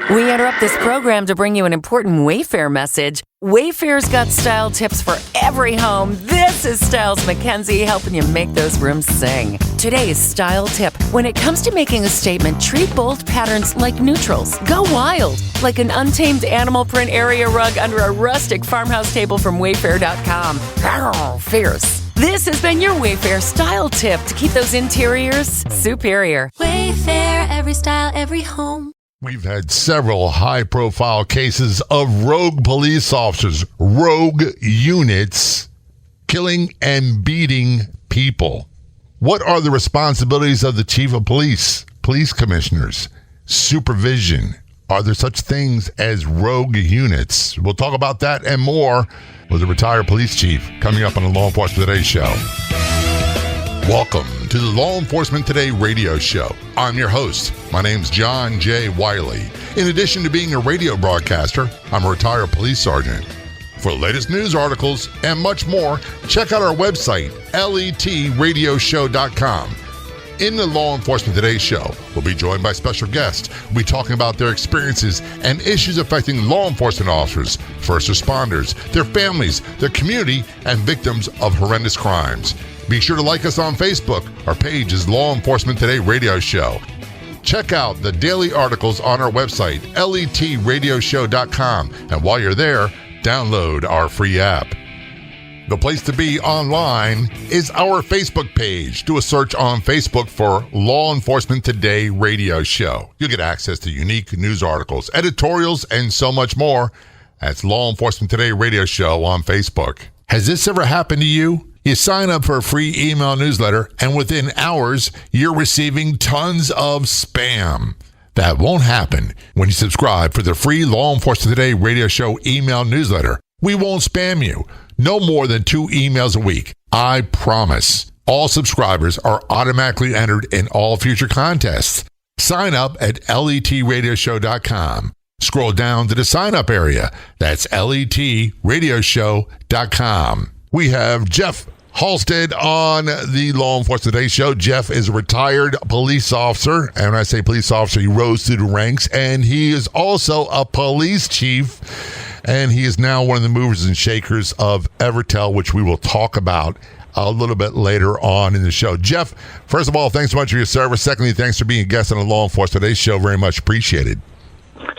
We interrupt this program to bring you an important Wayfair message. Wayfair's got style tips for every home. This is Styles McKenzie helping you make those rooms sing. Today's style tip. When it comes to making a statement, treat bold patterns like neutrals. Go wild, like an untamed animal print area rug under a rustic farmhouse table from Wayfair.com. Arr, fierce. This has been your Wayfair style tip to keep those interiors superior. Wayfair, every style, every home. We've had several high-profile cases of rogue police officers, rogue units, killing and beating people. What are the responsibilities of the chief of police, police commissioners, supervision? Are there such things as rogue units? We'll talk about that and more with a retired police chief coming up on the Law Enforcement Today show. Welcome to the Law Enforcement Today radio show. I'm your host. My name's John J. Wiley. In addition to being a radio broadcaster, I'm a retired police sergeant. For the latest news articles and much more, check out our website, letradioshow.com. In the Law Enforcement Today show, we'll be joined by special guests. We'll be talking about their experiences and issues affecting law enforcement officers, first responders, their families, their community, and victims of horrendous crimes. Be sure to like us on Facebook. Our page is Law Enforcement Today Radio Show. Check out the daily articles on our website, letradioshow.com. And while you're there, download our free app. The place to be online is our Facebook page. Do a search on Facebook for Law Enforcement Today Radio Show. You'll get access to unique news articles, editorials, and so much more. That's Law Enforcement Today Radio Show on Facebook. Has this ever happened to you? You sign up for a free email newsletter, and within hours, you're receiving tons of spam. That won't happen when you subscribe for the free Law Enforcement Today Radio Show email newsletter. We won't spam you. No more than 2 emails a week. I promise. All subscribers are automatically entered in all future contests. Sign up at letradioshow.com. Scroll down to the sign-up area. That's letradioshow.com. We have Jeff Halstead on the Law Enforcement Today show. Jeff is a retired police officer. And when I say police officer, he rose through the ranks. And he is also a police chief. And he is now one of the movers and shakers of Evertel, which we will talk about a little bit later on in the show. Jeff, first of all, thanks so much for your service. Secondly, thanks for being a guest on the Law Enforcement Today show. Very much appreciated.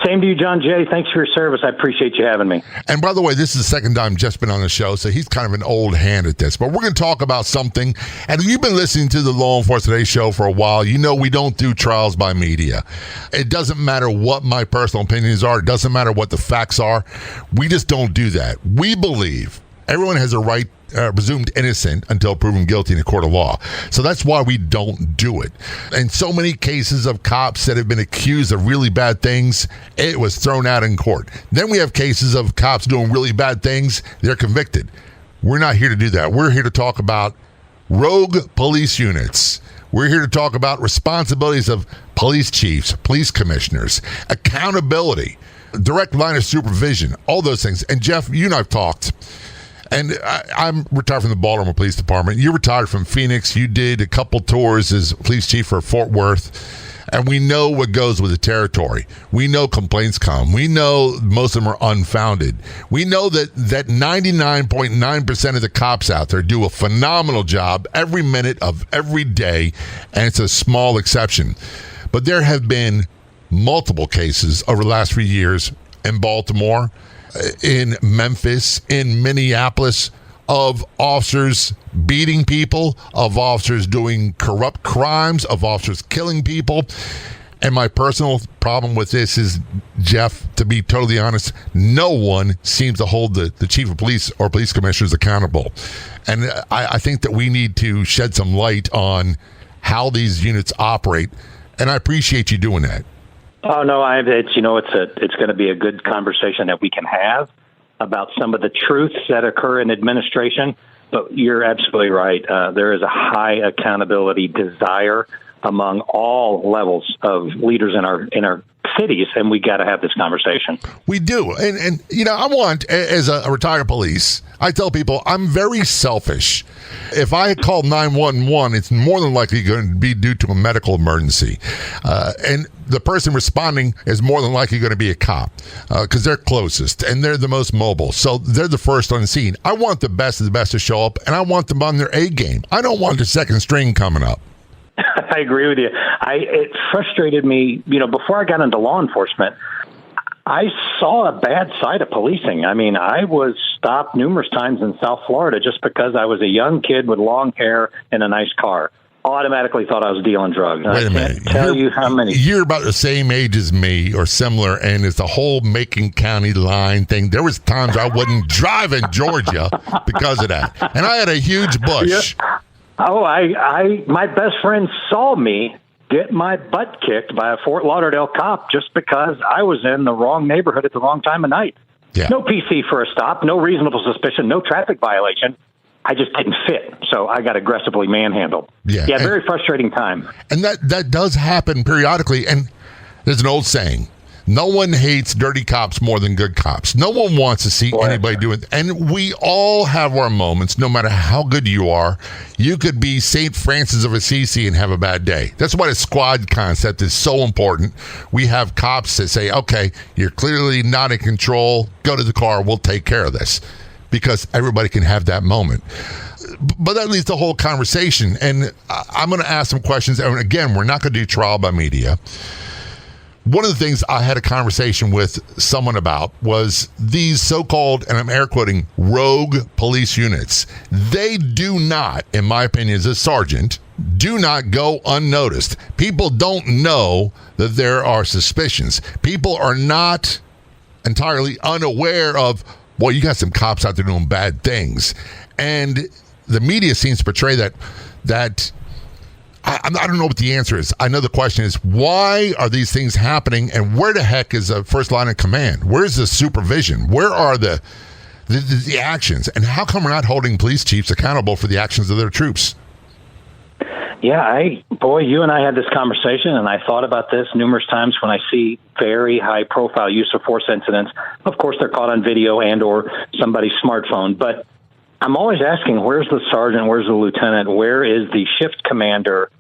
Same to you, John Jay. Thanks for your service. I appreciate you having me. And by the way, this is the second time Jeff's been on the show, so he's kind of an old hand at this. But we're going to talk about something. And if you've been listening to the Law Enforcement Today show for a while, you know we don't do trials by media. It doesn't matter what my personal opinions are. It doesn't matter what the facts are. We just don't do that. We believe everyone has a right, presumed innocent until proven guilty in a court of law. So that's why we don't do it. And so many cases of cops that have been accused of really bad things, it was thrown out in court. Then we have cases of cops doing really bad things, they're convicted. We're not here to do that. We're here to talk about rogue police units. We're here to talk about responsibilities of police chiefs, police commissioners, accountability, direct line of supervision, all those things. And Jeff, you and I have talked. And I'm retired from the Baltimore Police Department. You retired from Phoenix. You did a couple tours as police chief for Fort Worth. And we know what goes with the territory. We know complaints come. We know most of them are unfounded. We know that 99.9% of the cops out there do a phenomenal job every minute of every day, and it's a small exception. But there have been multiple cases over the last few years in Baltimore, in Memphis, in Minneapolis, of officers beating people, of officers doing corrupt crimes, of officers killing people. And my personal problem with this is, Jeff, to be totally honest, no one seems to hold the chief of police or police commissioners accountable. And I think that we need to shed some light on how these units operate. And I appreciate you doing that. Oh no, it's going to be a good conversation that we can have about some of the truths that occur in administration. But you're absolutely right. There is a high accountability desire among all levels of leaders in our cities, and we got to have this conversation. We do. And I want, as a retired police, I tell people I'm very selfish. If I call 911, it's more than likely going to be due to a medical emergency. And the person responding is more than likely going to be a cop because they're closest and they're the most mobile. So they're the first on the scene. I want the best of the best to show up, and I want them on their A game. I don't want the second string coming up. I agree with you. It frustrated me, before I got into law enforcement, I saw a bad side of policing. I mean, I was stopped numerous times in South Florida just because I was a young kid with long hair and a nice car. Automatically thought I was dealing drugs. Wait a minute. Tell you how many. You're about the same age as me or similar, and it's the whole Macon County line thing. There was times I wouldn't drive in Georgia because of that. And I had a huge bush. Yeah. Oh, my best friend saw me get my butt kicked by a Fort Lauderdale cop just because I was in the wrong neighborhood at the wrong time of night. Yeah. No PC for a stop, no reasonable suspicion, no traffic violation. I just didn't fit, so I got aggressively manhandled. Yeah, very frustrating time. And that does happen periodically. And there's an old saying, no one hates dirty cops more than good cops. No one wants to see anybody do it. And we all have our moments, no matter how good you are. You could be St. Francis of Assisi and have a bad day. That's why the squad concept is so important. We have cops that say, okay, you're clearly not in control. Go to the car. We'll take care of this. Because everybody can have that moment. But that leads the whole conversation. And I'm going to ask some questions. And again, we're not going to do trial by media. One of the things I had a conversation with someone about was these so-called, and I'm air quoting, rogue police units. They do not, in my opinion, as a sergeant, do not go unnoticed. People don't know that there are suspicions. People are not entirely unaware of, well, you got some cops out there doing bad things. And the media seems to portray that I don't know what the answer is. I know the question is, why are these things happening, and where the heck is the first line of command? Where's the supervision? Where are the actions? And how come we're not holding police chiefs accountable for the actions of their troops? Yeah, you and I had this conversation, and I thought about this numerous times when I see very high-profile use of force incidents. Of course, they're caught on video and or somebody's smartphone, but I'm always asking, where's the sergeant, where's the lieutenant, where is the shift commander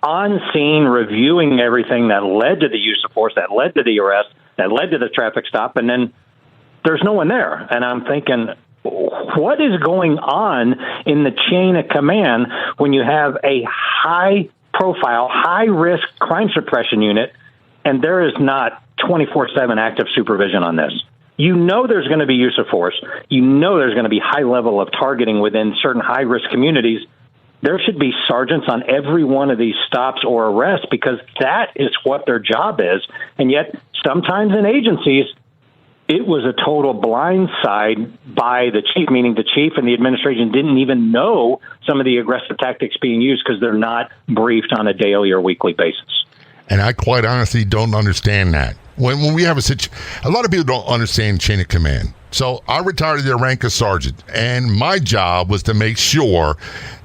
on scene reviewing everything that led to the use of force, that led to the arrest, that led to the traffic stop, and then there's no one there. And I'm thinking, what is going on in the chain of command when you have a high-profile, high-risk crime suppression unit, and there is not 24/7 active supervision on this? You know there's going to be use of force. You know there's going to be high level of targeting within certain high-risk communities. There should be sergeants on every one of these stops or arrests because that is what their job is. And yet, sometimes in agencies, it was a total blindside by the chief, meaning the chief and the administration didn't even know some of the aggressive tactics being used because they're not briefed on a daily or weekly basis. And I quite honestly don't understand that. When we have a lot of people don't understand chain of command. So I retired to the rank of sergeant, and my job was to make sure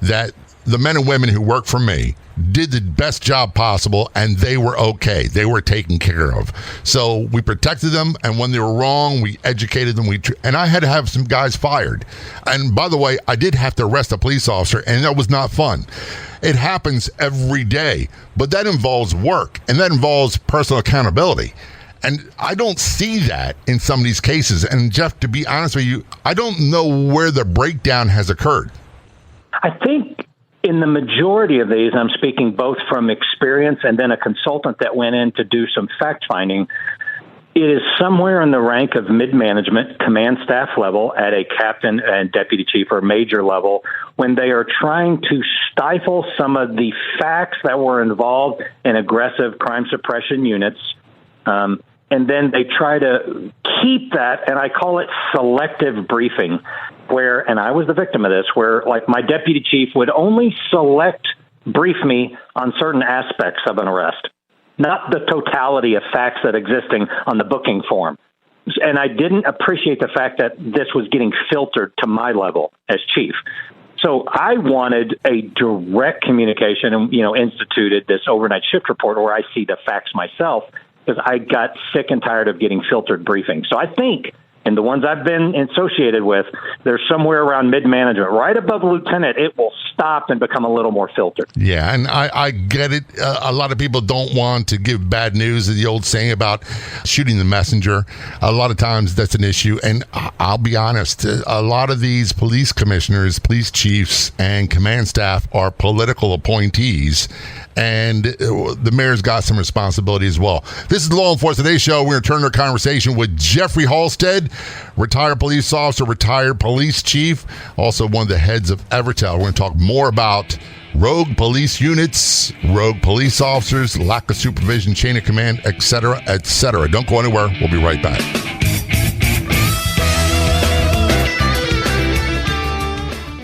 that the men and women who work for me did the best job possible, and they were okay. They were taken care of. So we protected them, and when they were wrong, we educated them. And I had to have some guys fired. And by the way, I did have to arrest a police officer, and that was not fun. It happens every day, but that involves work, and that involves personal accountability. And I don't see that in some of these cases. And Jeff, to be honest with you, I don't know where the breakdown has occurred. I think in the majority of these, I'm speaking both from experience and then a consultant that went in to do some fact-finding, it is somewhere in the rank of mid-management, command staff level at a captain and deputy chief or major level when they are trying to stifle some of the facts that were involved in aggressive crime suppression units. And then they try to keep that, and I call it selective briefing, where, and I was the victim of this, where like my deputy chief would only select brief me on certain aspects of an arrest, not the totality of facts that existing on the booking form. And I didn't appreciate the fact that this was getting filtered to my level as chief. So I wanted a direct communication and, instituted this overnight shift report where I see the facts myself. because I got sick and tired of getting filtered briefings. So I think, and the ones I've been associated with, they're somewhere around mid-management. Right above lieutenant, it will stop and become a little more filtered. Yeah, and I get it. A lot of people don't want to give bad news, the old saying about shooting the messenger. A lot of times that's an issue. And I'll be honest, a lot of these police commissioners, police chiefs, and command staff are political appointees. And the mayor's got some responsibility as well. This is the Law Enforcement Today Show. We're going to turn our conversation with Jeffrey Halstead, retired police officer, retired police chief, also one of the heads of Evertel. We're going to talk more about rogue police units, rogue police officers, lack of supervision, chain of command, et cetera, et cetera. Don't go anywhere. We'll be right back.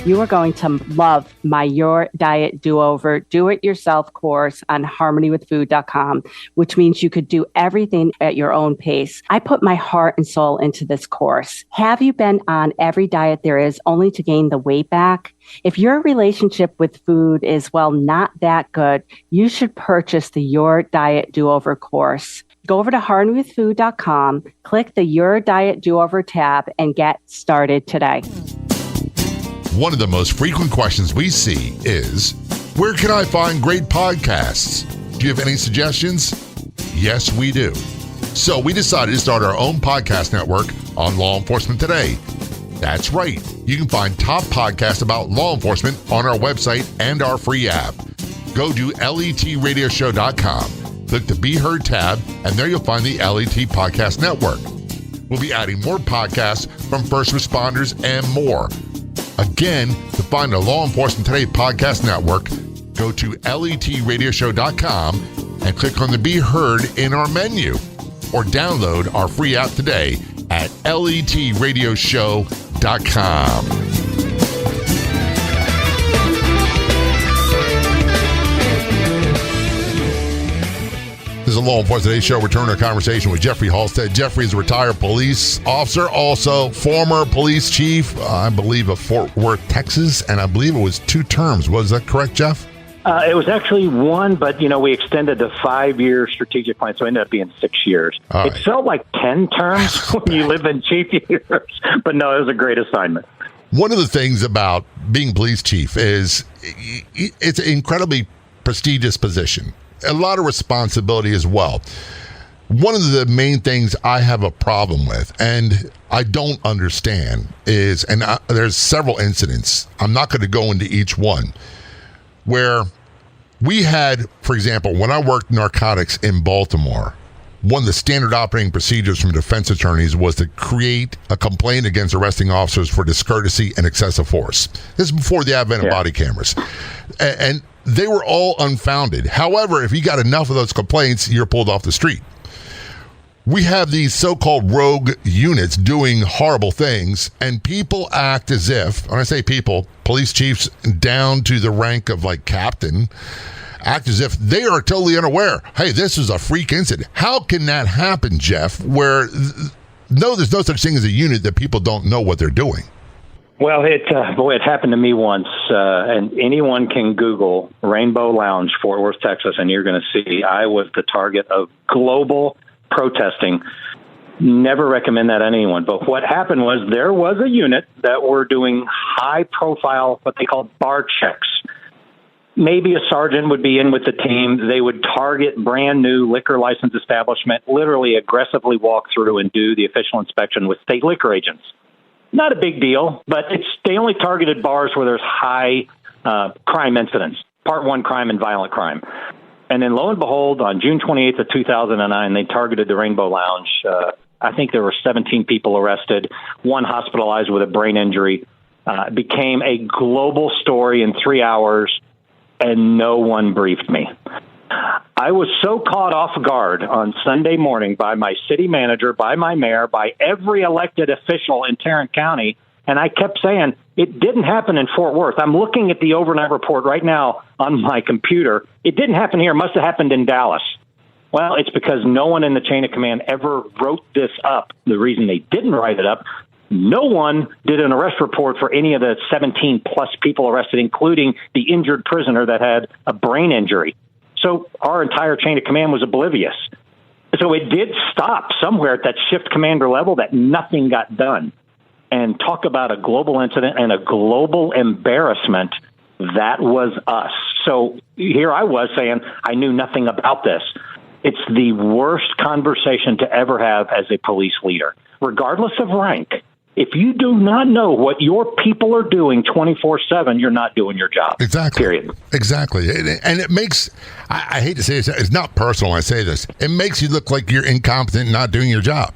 You are going to love my Your Diet Do-Over do-it-yourself course on harmonywithfood.com, which means you could do everything at your own pace. I put my heart and soul into this course. Have you been on every diet there is only to gain the weight back? If your relationship with food is, well, not that good, you should purchase the Your Diet Do-Over course. Go over to harmonywithfood.com, click the Your Diet Do-Over tab, and get started today. One of the most frequent questions we see is, where can I find great podcasts? Do you have any suggestions? Yes, we do. So we decided to start our own podcast network on Law Enforcement Today. That's right. You can find top podcasts about law enforcement on our website and our free app. Go to letradioshow.com, click the Be Heard tab, and there you'll find the LET Podcast Network. We'll be adding more podcasts from first responders and more. Again, to find the Law Enforcement Today Podcast Network, go to letradioshow.com and click on the Be Heard in our menu, or download our free app today at letradioshow.com. This is a Law Enforcement Today Show. Returning our conversation with Jeffrey Halstead. Jeffrey is a retired police officer, also former police chief, I believe, of Fort Worth, Texas, and I believe it was 2 terms. Was that correct, Jeff? It was actually 1, but, we extended the 5-year strategic plan, so it ended up being 6 years. It felt like 10 terms when you live in chief years, but no, it was a great assignment. One of the things about being police chief is it's an incredibly prestigious position. A lot of responsibility as well. One of the main things I have a problem with, and I don't understand, is, there's several incidents, I'm not going to go into each one, where we had, for example, when I worked narcotics in Baltimore, one of the standard operating procedures from defense attorneys was to create a complaint against arresting officers for discourtesy and excessive force. This is before the advent of body cameras. And they were all unfounded. However, if you got enough of those complaints, you're pulled off the street. We have these so-called rogue units doing horrible things, and people act as if, when I say people, police chiefs down to the rank of like captain, act as if they are totally unaware. Hey, this is a freak incident. How can that happen, Jeff, where there's no such thing as a unit that people don't know what they're doing? Well, it happened to me once, and anyone can Google Rainbow Lounge, Fort Worth, Texas, and you're going to see I was the target of global protesting. Never recommend that to anyone. But what happened was there was a unit that were doing high-profile, what they call bar checks. Maybe a sergeant would be in with the team. They would target brand-new liquor license establishment, literally aggressively walk through and do the official inspection with state liquor agents. Not a big deal, but they only targeted bars where there's high crime incidents, Part 1 crime and violent crime. And then lo and behold, on June 28th of 2009, they targeted the Rainbow Lounge. I think there were 17 people arrested, 1 hospitalized with a brain injury. It became a global story in 3 hours, and no one briefed me. I was so caught off guard on Sunday morning by my city manager, by my mayor, by every elected official in Tarrant County, and I kept saying, it didn't happen in Fort Worth. I'm looking at the overnight report right now on my computer. It didn't happen here. It must have happened in Dallas. Well, it's because no one in the chain of command ever wrote this up. The reason they didn't write it up, no one did an arrest report for any of the 17-plus people arrested, including the injured prisoner that had a brain injury. So our entire chain of command was oblivious. So it did stop somewhere at that shift commander level that nothing got done. And talk about a global incident and a global embarrassment. That was us. So here I was saying I knew nothing about this. It's the worst conversation to ever have as a police leader, regardless of rank. If you do not know what your people are doing 24/7, you're not doing your job. Exactly. Period. Exactly. And it makes, I hate to say this, it's not personal when I say this, it makes you look like you're incompetent and not doing your job.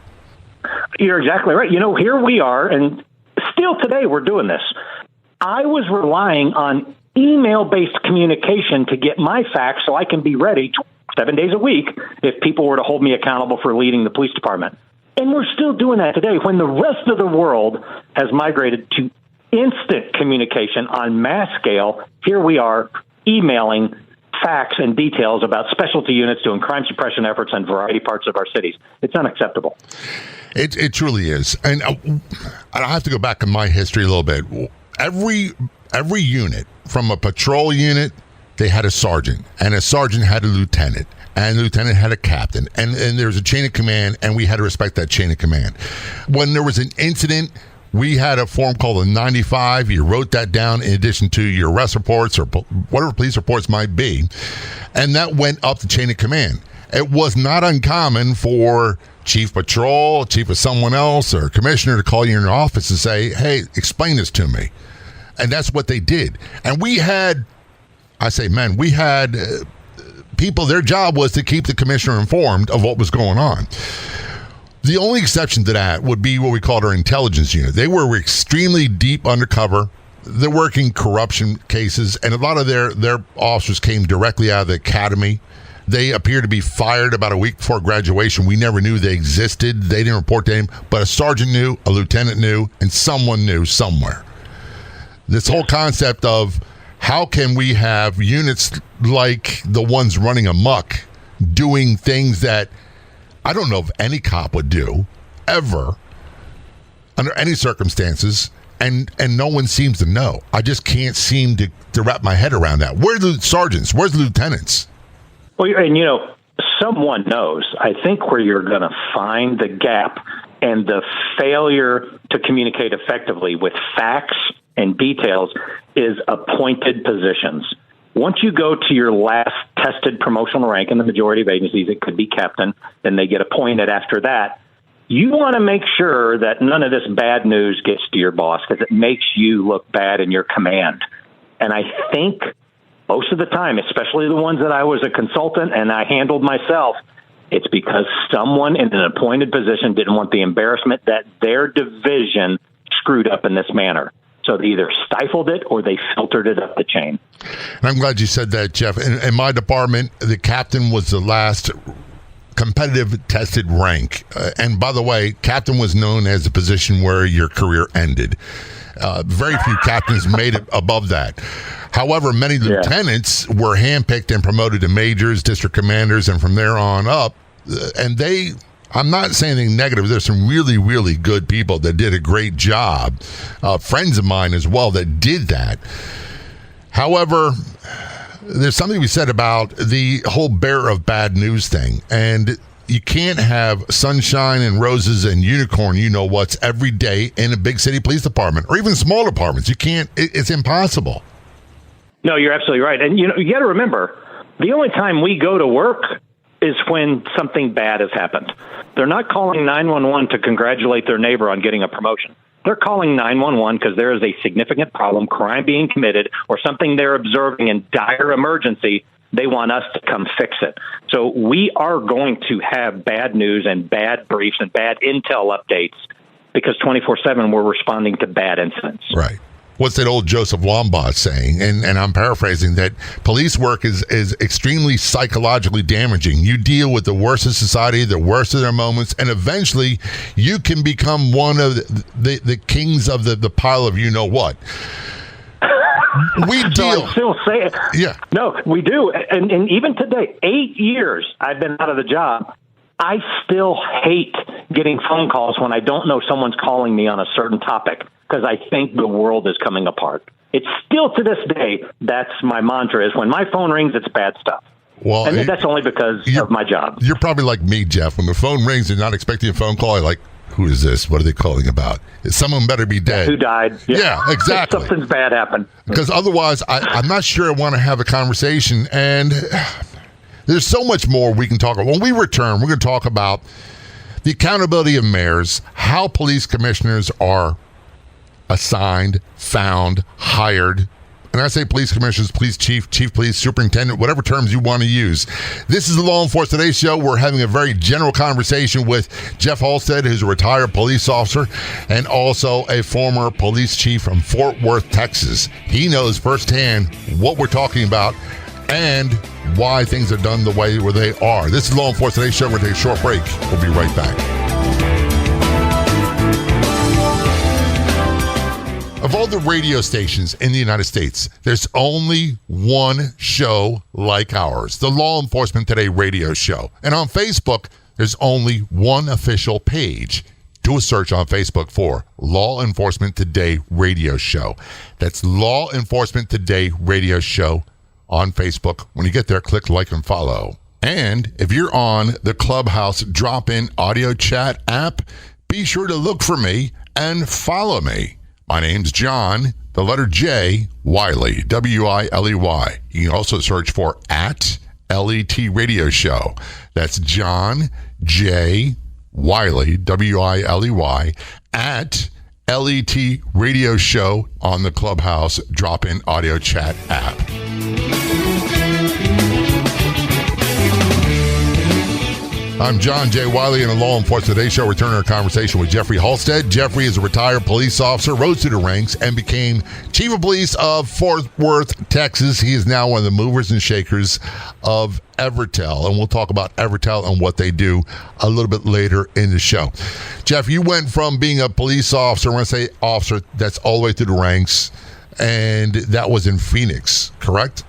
You're exactly right. Here we are, and still today we're doing this. I was relying on email-based communication to get my facts so I can be ready 7 days a week if people were to hold me accountable for leading the police department. And we're still doing that today when the rest of the world has migrated to instant communication on mass scale. Here we are emailing facts and details about specialty units doing crime suppression efforts in a variety of parts of our cities. It's unacceptable. It truly is. And I have to go back in my history a little bit. Every unit, from a patrol unit, they had a sergeant, and a sergeant had a lieutenant, and the lieutenant had a captain, and there was a chain of command, and we had to respect that chain of command. When there was an incident, we had a form called a 95. You wrote that down in addition to your arrest reports or whatever police reports might be, and that went up the chain of command. It was not uncommon for chief patrol, chief of someone else, or commissioner to call you in your office and say, hey, explain this to me. And that's what they did. And we had, we had people, their job was to keep the commissioner informed of what was going on. The only exception to that would be what we called our intelligence unit. They were extremely deep undercover. They're working corruption cases, and a lot of their officers came directly out of the academy. They appeared to be fired about a week before graduation. We never knew they existed. They didn't report to him, but a sergeant knew, a lieutenant knew, and someone knew somewhere. This whole concept of how can we have units like the ones running amok doing things that I don't know if any cop would do ever under any circumstances, and no one seems to know. I just can't seem to wrap my head around that. Where are the sergeants? Where's the lieutenants? Well, and someone knows. I think where you're going to find the gap and the failure to communicate effectively with facts and details is appointed positions. Once you go to your last tested promotional rank in the majority of agencies, it could be captain, then they get appointed after that. You want to make sure that none of this bad news gets to your boss because it makes you look bad in your command. And I think most of the time, especially the ones that I was a consultant and I handled myself, it's because someone in an appointed position didn't want the embarrassment that their division screwed up in this manner. So they either stifled it or they filtered it up the chain. And I'm glad you said that, Jeff. In my department, the captain was the last competitive tested rank. And by the way, captain was known as the position where your career ended. Very few captains made it above that. However, many lieutenants were handpicked and promoted to majors, district commanders, and from there on up. And I'm not saying anything negative. There's some really, really good people that did a great job. Friends of mine as well that did that. However, there's something to be said about the whole bearer of bad news thing. And you can't have sunshine and roses and unicorn, what's every day in a big city police department or even small departments. You can't. It's impossible. No, you're absolutely right. And, you got to remember, the only time we go to work is when something bad has happened. They're not calling 911 to congratulate their neighbor on getting a promotion. They're calling 911 because there is a significant problem, crime being committed, or something they're observing in dire emergency. They want us to come fix it. So we are going to have bad news and bad briefs and bad intel updates because 24/7 we're responding to bad incidents. Right. What's that old Joseph Wambaugh saying? And I'm paraphrasing that police work is extremely psychologically damaging. You deal with the worst of society, the worst of their moments, and eventually you can become one of the kings of the pile of you-know-what. We deal. So I still say it. Yeah. No, we do. And even today, 8 years I've been out of the job. I still hate getting phone calls when I don't know someone's calling me on a certain topic because I think the world is coming apart. It's still to this day, that's my mantra is when my phone rings, it's bad stuff. Well, and that's only because of my job. You're probably like me, Jeff. When the phone rings and not expecting a phone call, you're like, who is this? What are they calling about? Someone better be dead. Who died? Yeah, exactly. Something's bad happened. Because otherwise, I'm not sure I want to have a conversation. And there's so much more we can talk about. When we return, we're going to talk about the accountability of mayors, how police commissioners are assigned, found, hired. And I say police commissioners, police chief, chief police superintendent, whatever terms you want to use. This is the Law Enforcement Today show. We're having a very general conversation with Jeff Halstead, who's a retired police officer and also a former police chief from Fort Worth, Texas. He knows firsthand what we're talking about and why things are done the way where they are. This is Law Enforcement Today show. We're going to take a short break. We'll be right back. Of all the radio stations in the United States, there's only one show like ours, the Law Enforcement Today radio show. And on Facebook, there's only one official page. Do a search on Facebook for Law Enforcement Today radio show. That's Law Enforcement Today radio show on Facebook. When you get there, click like and follow. And if you're on the Clubhouse drop-in audio chat app, be sure to look for me and follow me. My name's John, the letter J, Wiley, W-I-L-E-Y. You can also search for @LET Radio Show. That's John J. Wiley, W-I-L-E-Y, @LET Radio Show on the Clubhouse drop-in audio chat app. I'm John J. Wiley in the Law Enforcement Today show, returning our conversation with Jeffrey Halstead. Jeffrey is a retired police officer, rose through the ranks, and became chief of police of Fort Worth, Texas. He is now one of the movers and shakers of Evertel, and we'll talk about Evertel and what they do a little bit later in the show. Jeff, you went from being a police officer, when I say officer, that's all the way through the ranks, and that was in Phoenix, correct?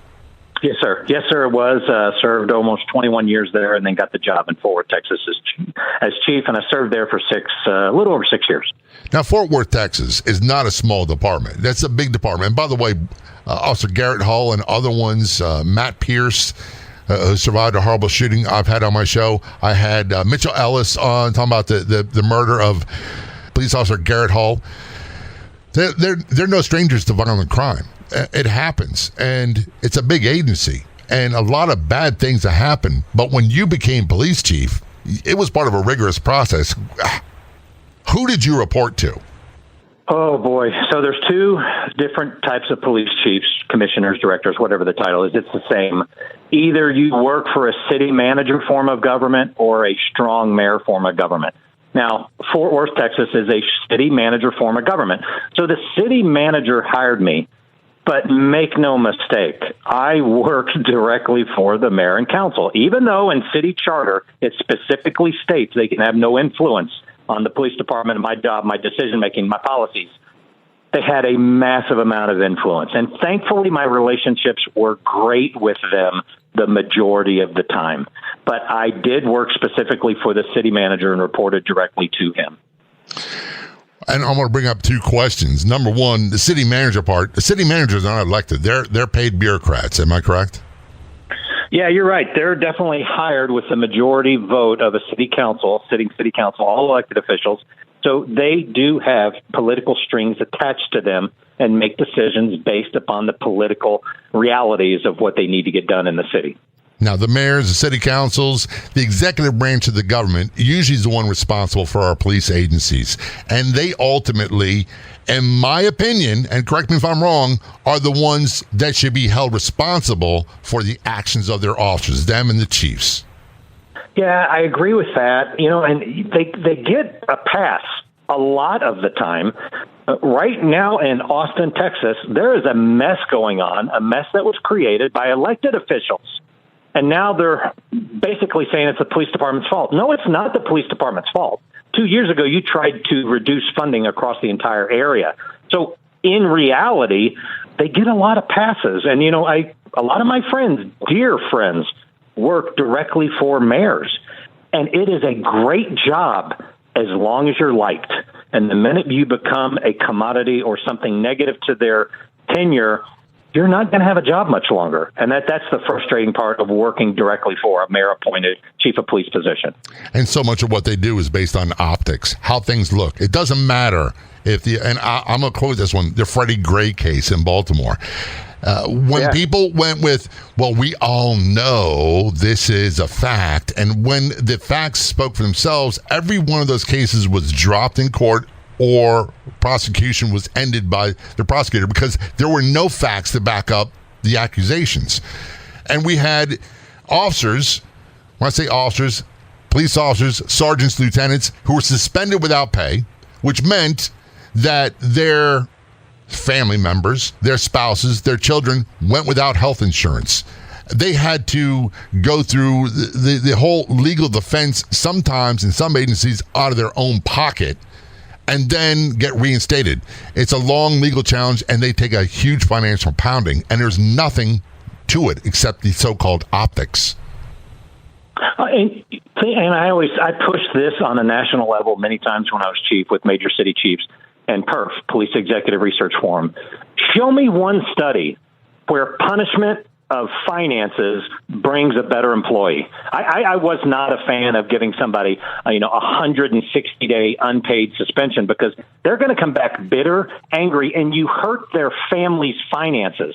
Yes, sir. Yes, sir. It was served almost 21 years there, and then got the job in Fort Worth, Texas, as chief, and I served there for a little over 6 years. Now, Fort Worth, Texas, is not a small department. That's a big department. And by the way, Officer Garrett Hull and other ones, Matt Pierce, who survived a horrible shooting, I've had on my show. I had Mitchell Ellis on talking about the murder of police officer Garrett Hull. They're no strangers to violent crime. It happens, and it's a big agency, and a lot of bad things have happened. But when you became police chief, it was part of a rigorous process. Who did you report to? Oh, boy. So there's two different types of police chiefs, commissioners, directors, whatever the title is. It's the same. Either you work for a city manager form of government or a strong mayor form of government. Now, Fort Worth, Texas is a city manager form of government. So the city manager hired me. But make no mistake, I worked directly for the mayor and council, even though in city charter it specifically states they can have no influence on the police department, my job, my decision-making, my policies. They had a massive amount of influence. And thankfully, my relationships were great with them the majority of the time. But I did work specifically for the city manager and reported directly to him. And I'm going to bring up two questions. Number one, the city manager part. The city managers are not elected. They're paid bureaucrats. Am I correct? Yeah, you're right. They're definitely hired with the majority vote of a city council, sitting city council, all elected officials. So they do have political strings attached to them and make decisions based upon the political realities of what they need to get done in the city. Now, the mayors, the city councils, the executive branch of the government usually is the one responsible for our police agencies. And they ultimately, in my opinion, and correct me if I'm wrong, are the ones that should be held responsible for the actions of their officers, them and the chiefs. Yeah, I agree with that. You know, and they get a pass a lot of the time. Right now in Austin, Texas, there is a mess going on, a mess that was created by elected officials. And now they're basically saying it's the police department's fault. No, it's not the police department's fault. 2 years ago, you tried to reduce funding across the entire area. So in reality, they get a lot of passes. And, you know, a lot of my friends, dear friends, work directly for mayors. And it is a great job as long as you're liked. And the minute you become a commodity or something negative to their tenure, you're not going to have a job much longer. And that's the frustrating part of working directly for a mayor-appointed chief of police position. And so much of what they do is based on optics, how things look. It doesn't matter if I'm going to quote this one, the Freddie Gray case in Baltimore. When people went with, well, we all know this is a fact, and when the facts spoke for themselves, every one of those cases was dropped in court or prosecution was ended by the prosecutor because there were no facts to back up the accusations. And we had officers, when I say officers, police officers, sergeants, lieutenants, who were suspended without pay, which meant that their family members, their spouses, their children went without health insurance. They had to go through the whole legal defense, sometimes in some agencies, out of their own pocket, and then get reinstated. It's a long legal challenge, and they take a huge financial pounding, and there's nothing to it except the so-called optics. And I pushed this on a national level many times when I was chief with major city chiefs and PERF, Police Executive Research Forum. Show me one study where punishment of finances brings a better employee. I was not a fan of giving somebody, a 160-day unpaid suspension because they're going to come back bitter, angry, and you hurt their family's finances.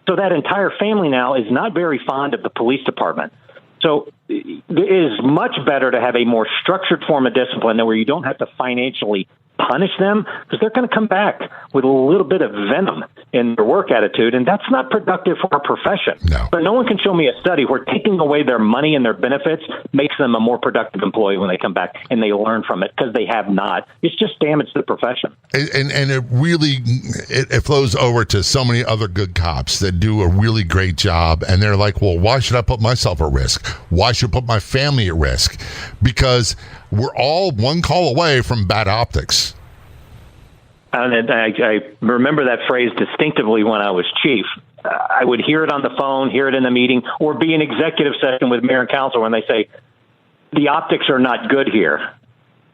So that entire family now is not very fond of the police department. So it is much better to have a more structured form of discipline where you don't have to financially punish them because they're going to come back with a little bit of venom in their work attitude, and that's not productive for our profession. No. But no one can show me a study where taking away their money and their benefits makes them a more productive employee when they come back and they learn from it, because they have not. It's just damaged the profession. And it really it flows over to so many other good cops that do a really great job, and they're like, well, why should I put myself at risk? Why should I put my family at risk? Because we're all one call away from bad optics. And I remember that phrase distinctively when I was chief. I would hear it on the phone, hear it in the meeting, or be in executive session with mayor and council when they say, the optics are not good here.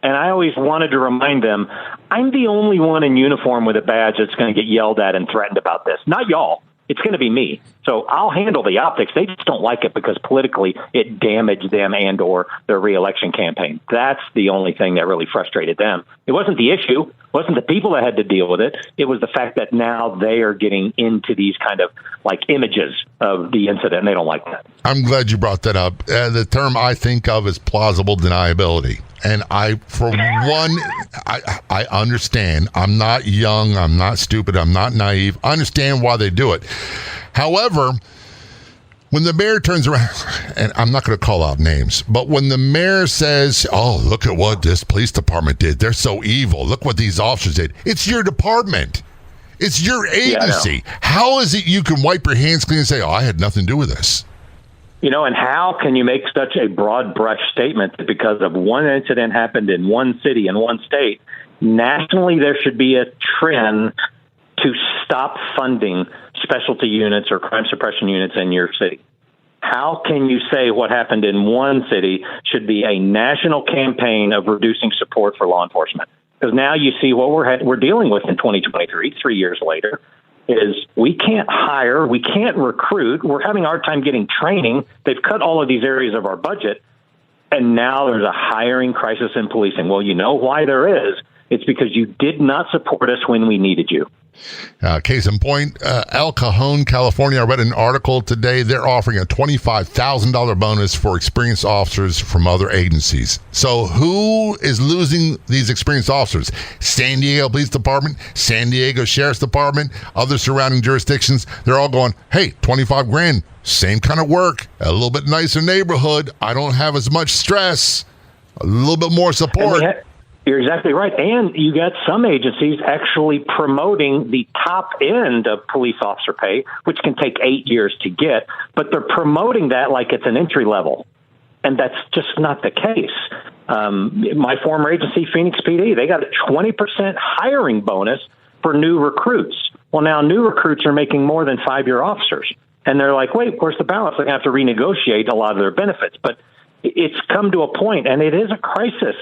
And I always wanted to remind them, I'm the only one in uniform with a badge that's going to get yelled at and threatened about this. Not y'all. It's going to be me. So I'll handle the optics. They just don't like it because politically it damaged them and or their reelection campaign. That's the only thing that really frustrated them. It wasn't the issue. It wasn't the people that had to deal with it. It was the fact that now they are getting into these kind of like images of the incident, and they don't like that. I'm glad you brought that up. The term I think of is plausible deniability. And I understand. I'm not young. I'm not stupid. I'm not naive. I understand why they do it. However, when the mayor turns around, and I'm not going to call out names, but when the mayor says, oh, look at what this police department did. They're so evil. Look what these officers did. It's your department. It's your agency. Yeah, how is it you can wipe your hands clean and say, oh, I had nothing to do with this? And how can you make such a broad brush statement that because of one incident happened in one city in one state, nationally there should be a trend to stop funding specialty units or crime suppression units in your city? How can you say what happened in one city should be a national campaign of reducing support for law enforcement? Because now you see what we're dealing with in 2023, 3 years later, is we can't hire, we can't recruit, we're having a hard time getting training. They've cut all of these areas of our budget, and now there's a hiring crisis in policing. Well, you know why there is. It's because you did not support us when we needed you. Case in point, El Cajon, California. I read an article today. They're offering a $25,000 bonus for experienced officers from other agencies. So who is losing these experienced officers? San Diego Police Department, San Diego Sheriff's Department, other surrounding jurisdictions. They're all going, hey, 25 grand, same kind of work, a little bit nicer neighborhood. I don't have as much stress, a little bit more support. You're exactly right. And you got some agencies actually promoting the top end of police officer pay, which can take 8 years to get, but they're promoting that like it's an entry level. And that's just not the case. My former agency, Phoenix PD, they got a 20% hiring bonus for new recruits. Well, now new recruits are making more than 5-year officers. And they're like, wait, where's the balance? They're going to have to renegotiate a lot of their benefits. But it's come to a point, and it is a crisis,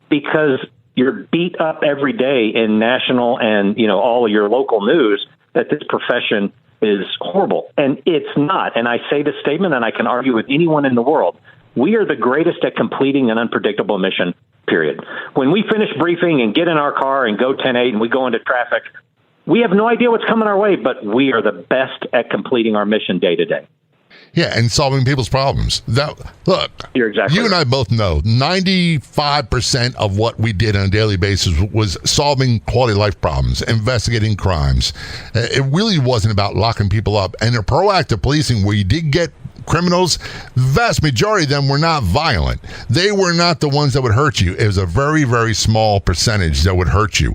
because you're beat up every day in national and, all of your local news that this profession is horrible. And it's not. And I say this statement, and I can argue with anyone in the world. We are the greatest at completing an unpredictable mission, period. When we finish briefing and get in our car and go 10-8 and we go into traffic, we have no idea what's coming our way, but we are the best at completing our mission day to day. Yeah, and solving people's problems. Look, you're exactly you and I both know 95% of what we did on a daily basis was solving quality of life problems, investigating crimes. It really wasn't about locking people up. And a proactive policing where you did get criminals, the vast majority of them were not violent. They were not the ones that would hurt you. It was a very, very small percentage that would hurt you.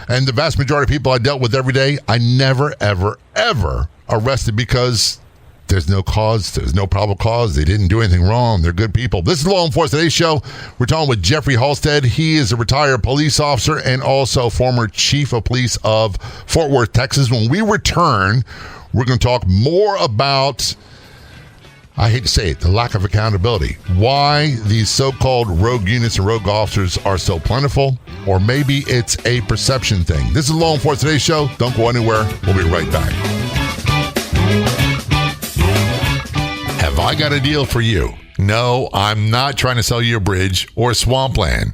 And the vast majority of people I dealt with every day, I never, ever, ever arrested because there's no cause. There's no probable cause. They didn't do anything wrong. They're good people. This is Law Enforcement Today's show. We're talking with Jeffrey Halstead. He is a retired police officer and also former chief of police of Fort Worth, Texas. When we return, we're going to talk more about, I hate to say it, the lack of accountability. Why these so-called rogue units and rogue officers are so plentiful, or maybe it's a perception thing. This is Law Enforcement Today's show. Don't go anywhere. We'll be right back. Have I got a deal for you? No, I'm not trying to sell you a bridge or swampland.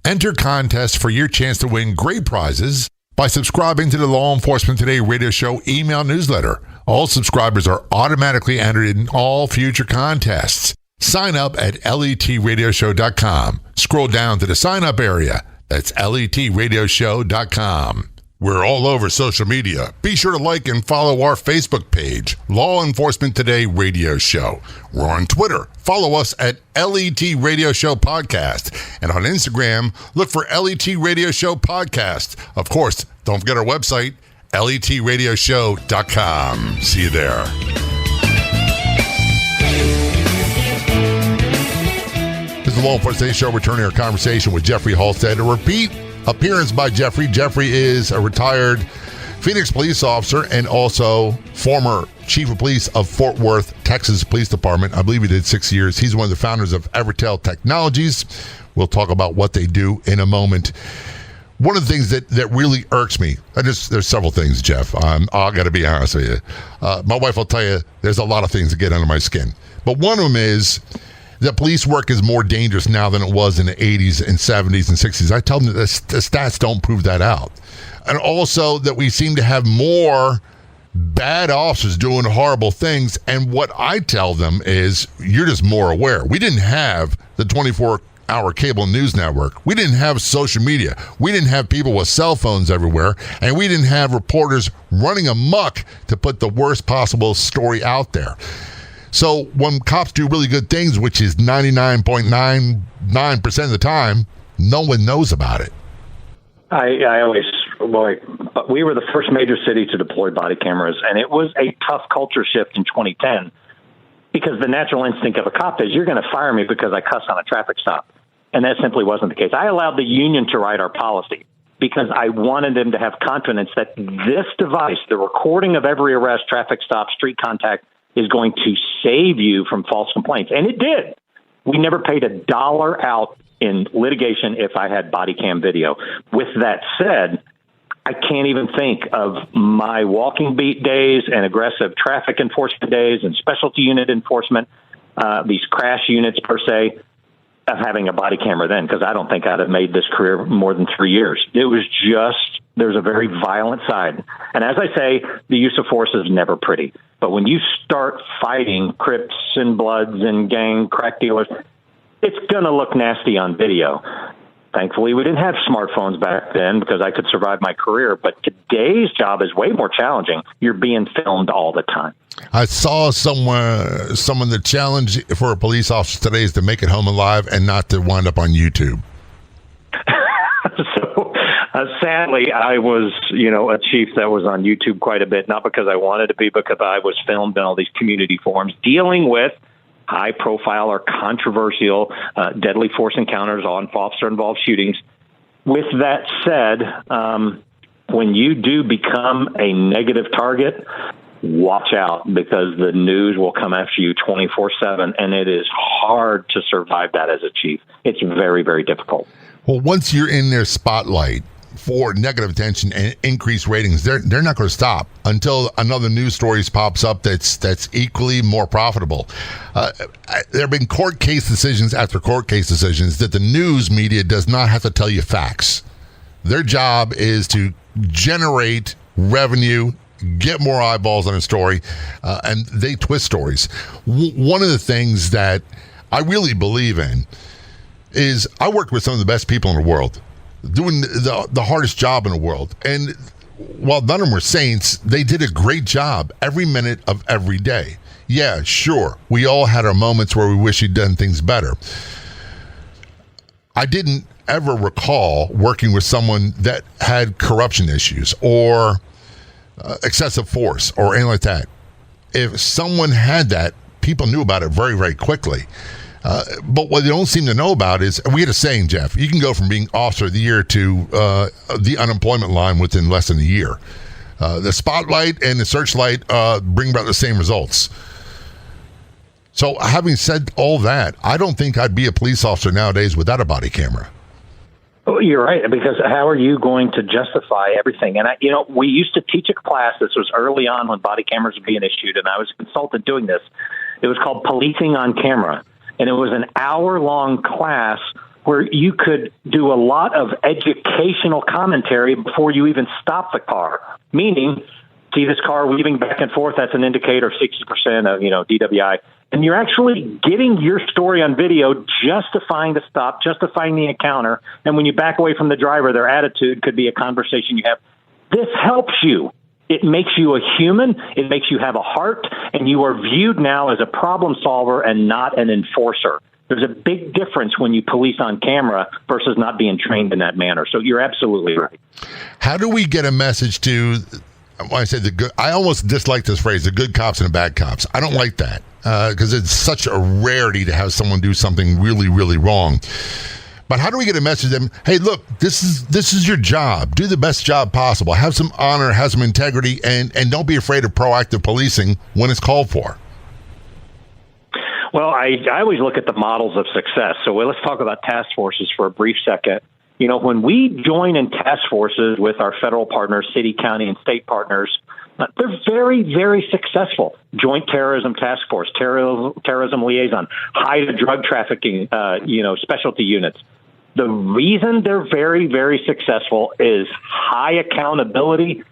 Enter contests for your chance to win great prizes by subscribing to the Law Enforcement Today radio show email newsletter. All subscribers are automatically entered in all future contests. Sign up at letradioshow.com. Scroll down to the sign up area. That's letradioshow.com. We're all over social media. Be sure to like and follow our Facebook page, Law Enforcement Today Radio Show. We're on Twitter. Follow us at LET Radio Show Podcast. And on Instagram, look for LET Radio Show Podcast. Of course, don't forget our website, letradioshow.com. See you there. This is the Law Enforcement Today Show, returning our conversation with Jeffrey Halstead. A repeat appearance by Jeffrey. Jeffrey is a retired Phoenix police officer and also former chief of police of Fort Worth, Texas Police Department. I believe he did 6 years. He's one of the founders of Evertel Technologies. We'll talk about what they do in a moment. One of the things that really irks me, and there's several things, Jeff. I got to be honest with you. My wife will tell you there's a lot of things that get under my skin. But one of them is that police work is more dangerous now than it was in the 80s and 70s and 60s. I tell them that the stats don't prove that out. And also that we seem to have more bad officers doing horrible things. And what I tell them is you're just more aware. We didn't have the 24-hour cable news network. We didn't have social media. We didn't have people with cell phones everywhere. And we didn't have reporters running amok to put the worst possible story out there. So when cops do really good things, which is 99.99% of the time, no one knows about it. I always, we were the first major city to deploy body cameras, and it was a tough culture shift in 2010 because the natural instinct of a cop is you're going to fire me because I cuss on a traffic stop. And that simply wasn't the case. I allowed the union to write our policy because I wanted them to have confidence that this device, the recording of every arrest, traffic stop, street contact, is going to save you from false complaints. And it did. We never paid $1 out in litigation if I had body cam video. With that said, I can't even think of my walking beat days and aggressive traffic enforcement days and specialty unit enforcement, these crash units per se, of having a body camera then, because I don't think I'd have made this career more than 3 years. It was just, there's a very violent side. And as I say, the use of force is never pretty. But when you start fighting Crips and Bloods and gang crack dealers, it's going to look nasty on video. Thankfully, we didn't have smartphones back then because I could survive my career. But today's job is way more challenging. You're being filmed all the time. I saw someone the challenge for a police officer today is to make it home alive and not to wind up on YouTube. Sadly, I was, a chief that was on YouTube quite a bit, not because I wanted to be, because I was filmed in all these community forums dealing with high-profile or controversial deadly force encounters on officer-involved shootings. With that said, when you do become a negative target, watch out because the news will come after you 24/7, and it is hard to survive that as a chief. It's very, very difficult. Well, once you're in their spotlight for negative attention and increased ratings. They're not going to stop until another news story pops up that's equally more profitable. There have been court case decisions after court case decisions that the news media does not have to tell you facts. Their job is to generate revenue, get more eyeballs on a story, and they twist stories. One of the things that I really believe in is I worked with some of the best people in the world, doing the hardest job in the world. And while none of them were saints, they did a great job every minute of every day. Yeah, sure, we all had our moments where we wish we'd done things better. I didn't ever recall working with someone that had corruption issues or excessive force or anything like that. If someone had that, people knew about it very, very quickly. But what they don't seem to know about is, we had a saying, Jeff, you can go from being officer of the year to the unemployment line within less than a year. The spotlight and the searchlight bring about the same results. So having said all that, I don't think I'd be a police officer nowadays without a body camera. Oh, you're right, because how are you going to justify everything? And, we used to teach a class. This was early on when body cameras were being issued, and I was a consultant doing this. It was called Policing on Camera, and it was an hour-long class where you could do a lot of educational commentary before you even stop the car, meaning, see this car weaving back and forth, that's an indicator of 60% of, DWI. And you're actually getting your story on video, justifying the stop, justifying the encounter. And when you back away from the driver, their attitude could be a conversation you have. This helps you. It makes you a human. It makes you have a heart. And you are viewed now as a problem solver and not an enforcer. There's a big difference when you police on camera versus not being trained in that manner. So you're absolutely right. How do we get a message to, when I say the good, I almost dislike this phrase, the good cops and the bad cops. I don't like that. Because it's such a rarity to have someone do something really, really wrong. But how do we get a message to them? Hey, look, this is your job. Do the best job possible. Have some honor, have some integrity, and don't be afraid of proactive policing when it's called for. Well, I always look at the models of success. So let's talk about task forces for a brief second. When we join in task forces with our federal partners, city, county, and state partners, they're very, very successful. Joint Terrorism Task Force, Terrorism Liaison, high drug trafficking, specialty units. The reason they're very, very successful is high accountability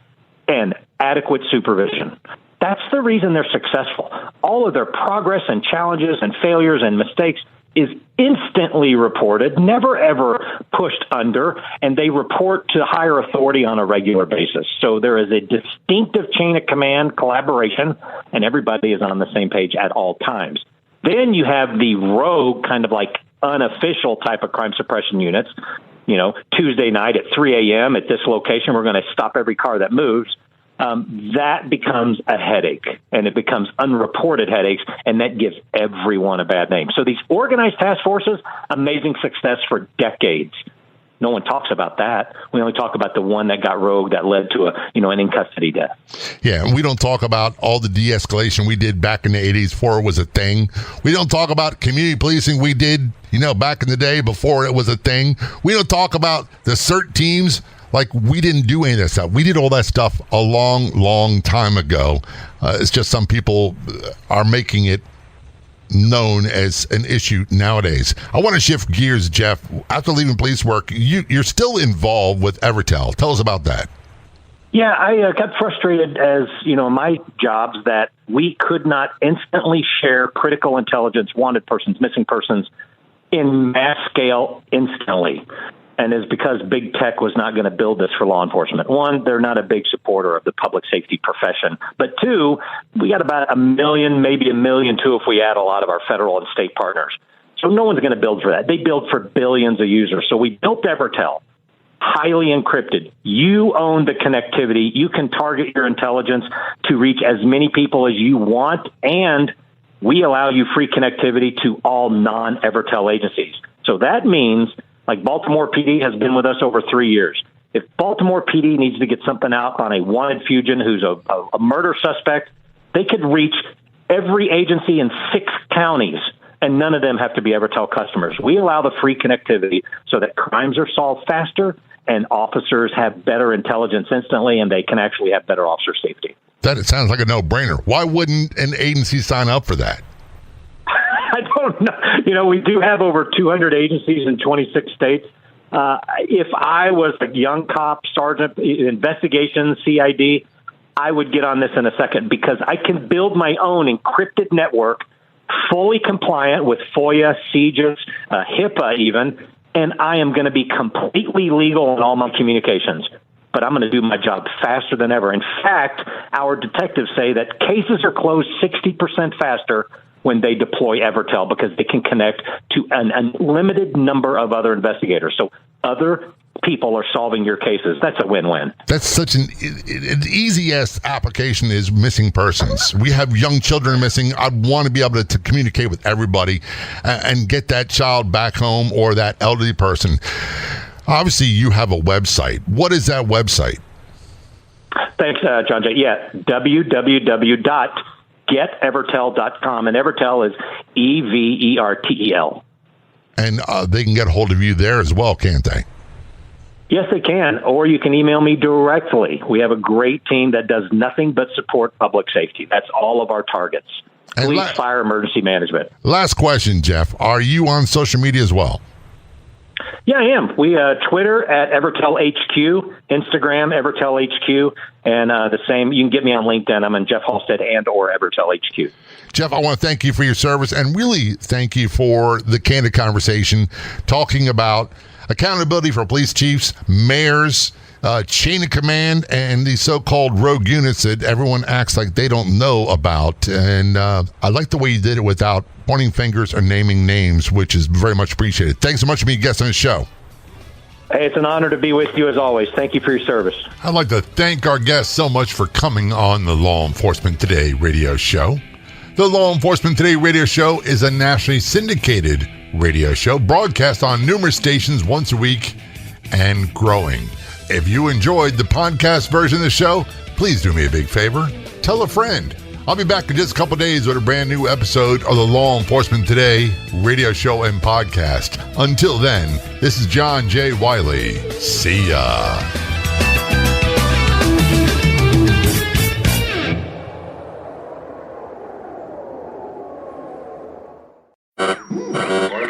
and adequate supervision. That's the reason they're successful. All of their progress and challenges and failures and mistakes is instantly reported, never ever pushed under, and they report to higher authority on a regular basis. So there is a distinctive chain of command collaboration, and everybody is on the same page at all times. Then you have the rogue, kind of like unofficial type of crime suppression units. Tuesday night at 3 a.m. at this location, we're going to stop every car that moves. That becomes a headache, and it becomes unreported headaches, and that gives everyone a bad name. So these organized task forces, amazing success for decades. No one talks about that. We only talk about the one that got rogue that led to an in-custody death. Yeah, and we don't talk about all the de-escalation we did back in the 80s before it was a thing. We don't talk about community policing we did, back in the day before it was a thing. We don't talk about the CERT teams. Like, we didn't do any of that stuff. We did all that stuff a long, long time ago. It's just some people are making it known as an issue nowadays. I want to shift gears, Jeff. After leaving police work, you're still involved with Evertel. Tell us about that. Yeah, I got frustrated as, my jobs that we could not instantly share critical intelligence, wanted persons, missing persons in mass scale instantly. And is because big tech was not going to build this for law enforcement. One, they're not a big supporter of the public safety profession. But two, we got about 1 million, maybe 1.2 million if we add a lot of our federal and state partners. So no one's going to build for that. They build for billions of users. So we built Evertel, highly encrypted. You own the connectivity. You can target your intelligence to reach as many people as you want, and we allow you free connectivity to all non-Evertel agencies. So that means, like Baltimore PD has been with us over 3 years. If Baltimore PD needs to get something out on a wanted fugitive who's a murder suspect, they could reach every agency in 6 counties and none of them have to be Evertel customers. We allow the free connectivity so that crimes are solved faster and officers have better intelligence instantly, and they can actually have better officer safety. That sounds like a no-brainer. Why wouldn't an agency sign up for that? I don't know. We do have over 200 agencies in 26 states. If I was a young cop, sergeant, investigation, CID, I would get on this in a second because I can build my own encrypted network, fully compliant with FOIA, CJIS, HIPAA even, and I am going to be completely legal in all my communications. But I'm going to do my job faster than ever. In fact, our detectives say that cases are closed 60% faster when they deploy Evertel because they can connect to an unlimited number of other investigators. So other people are solving your cases. That's a win-win. That's such an easy-ass application is missing persons. We have young children missing. I'd want to be able to communicate with everybody and get that child back home or that elderly person. Obviously, you have a website. What is that website? Thanks, John Jay. Yeah, www.getevertel.com. And Evertel is Evertel. And they can get a hold of you there as well, can't they? Yes, they can. Or you can email me directly. We have a great team that does nothing but support public safety. That's all of our targets. Police, fire, emergency management. Last question, Jeff. Are you on social media as well? Yeah, I am. We Twitter at Evertel HQ, Instagram Evertel HQ, and the same. You can get me on LinkedIn. I'm in Jeff Halstead and or Evertel HQ. Jeff, I want to thank you for your service and really thank you for the candid conversation talking about accountability for police chiefs, mayors, chain of command, and these so-called rogue units that everyone acts like they don't know about. And I like the way you did it without pointing fingers or naming names, which is very much appreciated. Thanks so much for being a guest on the show. Hey, it's an honor to be with you as always. Thank you for your service. I'd like to thank our guests so much for coming on the Law Enforcement Today radio show. The Law Enforcement Today radio show is a nationally syndicated radio show broadcast on numerous stations once a week and growing. If you enjoyed the podcast version of the show, please do me a big favor. Tell a friend. I'll be back in just a couple days with a brand new episode of the Law Enforcement Today radio show and podcast. Until then, this is John J. Wiley. See ya.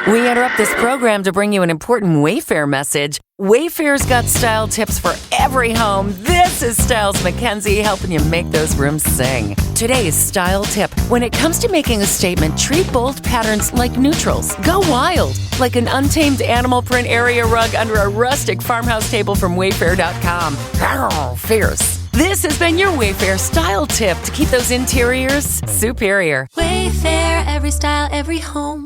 We interrupt this program to bring you an important Wayfair message. Wayfair's got style tips for every home. This is Styles McKenzie helping you make those rooms sing. Today's style tip. When it comes to making a statement, treat bold patterns like neutrals. Go wild, like an untamed animal print area rug under a rustic farmhouse table from Wayfair.com. Arr, fierce. This has been your Wayfair style tip to keep those interiors superior. Wayfair, every style, every home.